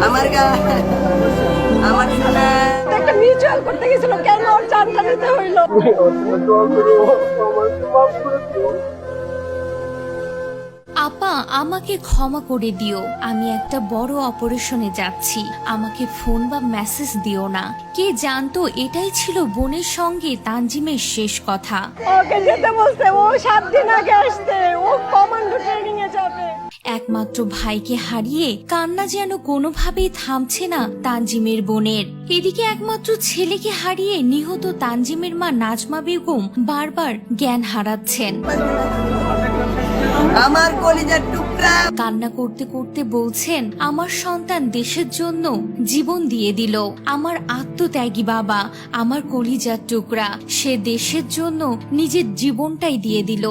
আমার গা আমার সোনা একটা মিউচুয়াল করতে গেছিল, কেন ওর জানটা নিতে হইলো? আপা, আমাকে ক্ষমা করে দিও। আমি একটা বড় অপারেশনে যাচ্ছি, আমাকে ফোন বা মেসেজ দিও না। কে জানতো এটাই ছিল বোনের সঙ্গে তানজিমের শেষ কথা। ওকে যেতে বলছে, ও 7 দিন আগে আসছে, ও কমান্ডো ট্রেনিং এ যাবে। একমাত্র ভাইকে হারিয়ে কান্না যেন কোনোভাবেই থামছে না তানজিমের বোনের। এদিকে একমাত্র ছেলেকে হারিয়ে নিহত তানজিমের মা নাজমা বেগম বারবার জ্ঞান হারাচ্ছেন। আমার কলিজার টুকরা কান্না করতে করতে বলছেন, আমার সন্তান দেশের জন্য জীবন দিয়ে দিল। আমার আত্মত্যাগী বাবা, আমার কলিজার টুকরা, সে দেশের জন্য নিজের জীবনটাই দিয়ে দিল।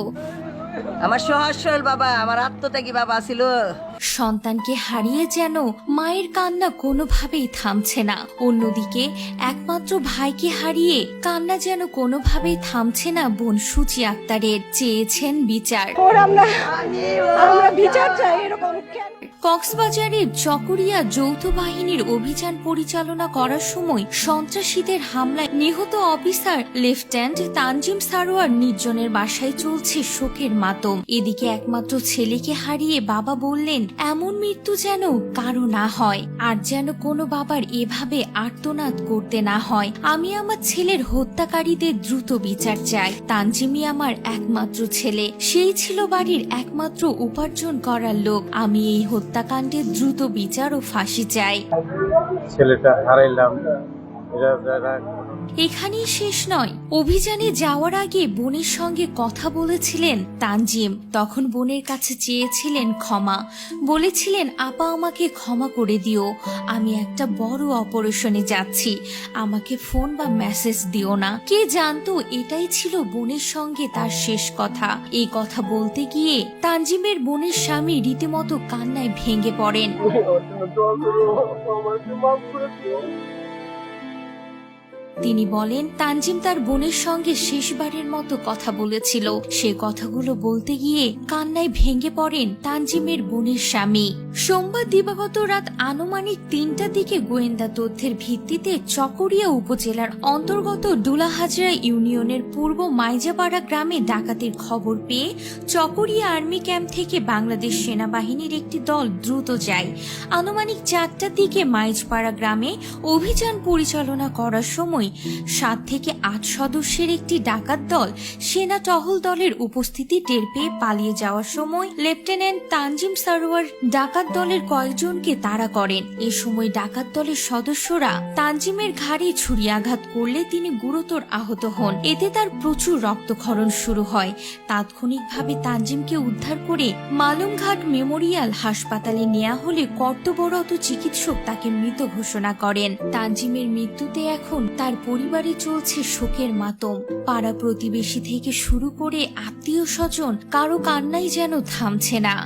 আমার সহজ সরল বাবা, আমার আত্মত্যাগী বাবা ছিল। সন্তানকে হারিয়ে যেন মায়ের কান্না কোনোভাবেই থামছে না। অন্যদিকে একমাত্র ভাইকে হারিয়ে কান্না যেন কোনোভাবেই থামছে না বোন সুচি আক্তারের। চেয়েছেন বিচার। ওর আমরা বিচার চাই, এরকম কেন? কক্সবাজারের চকরিয়া যৌথ বাহিনীর অভিযান পরিচালনা করার সময় সন্ত্রাসীদের হামলায় নিহত অফিসার লেফটেন্যান্ট তানজিম সারোয়ার নির্জনের বাসায় চলছে শোকের মাতম। এদিকে একমাত্র ছেলেকে হারিয়ে বাবা বললেন, এমন মৃত্যু যেন কারো না হয়, আর যেন কোনো বাবার এভাবে আর্তনাদ করতে না হয়। আমি আমার ছেলের হত্যাকারীদের দ্রুত বিচার চাই। তানজিমই আমার একমাত্র ছেলে, সেই ছিল বাড়ির একমাত্র উপার্জন করার লোক। আমি এই হত্যাকাণ্ডের দ্রুত বিচার ও ফাঁসি চাই। ছেলেটা হারাইলাম। এখানেই শেষ নয়, অভিযানে যাওয়ার আগে বোনের সঙ্গে কথা বলেছিলেন তানজিম। তখন বোনের কাছে চেয়েছিলেন ক্ষমা, বলেছিলেন, আপা আমাকে ক্ষমা করে দিও, আমি একটা বড় অপারেশনে যাচ্ছি, আমাকে ফোন বা মেসেজ দিও না। কে জানতো এটাই ছিল বোনের সঙ্গে তার শেষ কথা। এই কথা বলতে গিয়ে তানজিমের বোনের স্বামী রীতিমতো কান্নায় ভেঙে পড়েন। তিনি বলেন, তানজিম তার বোনের সঙ্গে শেষবারের মতো কথা বলেছিল। সে কথাগুলো বলতে গিয়ে কান্নায় ভেঙে পড়েন তানজিমের বোনের স্বামী। সোমবার দিবাগত রাত আনুমানিক 3টার দিকে গোয়েন্দা তথ্যের ভিত্তিতে চকরিয়া উপজেলার অন্তর্গত ডুলাহাজরা ইউনিয়নের পূর্ব মাইজাপাড়া গ্রামে ডাকাতির খবর পেয়ে চকরিয়া আর্মি ক্যাম্প থেকে বাংলাদেশ সেনাবাহিনীর একটি দল দ্রুত যায়। আনুমানিক 4টার দিকে মাইজপাড়া গ্রামে অভিযান পরিচালনা করার সময় 7 থেকে 8 সদস্যের একটি ডাকাত দল সেনা টহল দলের উপস্থিতি টের পেয়ে পালিয়ে যাওয়ার সময় লেফটেন্যান্ট তানজিম সারোয়ার ডাকাত দলের কয়েকজনকে তাড়া করেন। এ সময় ডাকাত দলের সদস্যরা তানজিমের ঘাড়ে ছুরি আঘাত করলে তিনি গুরুতর আহত হন। এতে তার প্রচুর রক্তক্ষরণ শুরু হয়। তাৎক্ষণিকভাবে তানজিমকে উদ্ধার করে মালুমঘাট মেমোরিয়াল হাসপাতালে নেওয়া হলে কর্তব্যরত চিকিৎসক তাকে মৃত ঘোষণা করেন। তানজিমের মৃত্যুতে এখন তার পরিবারে চলছে শোকের মাতম। পাড়া প্রতিবেশী থেকে শুরু করে আত্মীয় স্বজন কারো কান্নাই যেন থামছে না।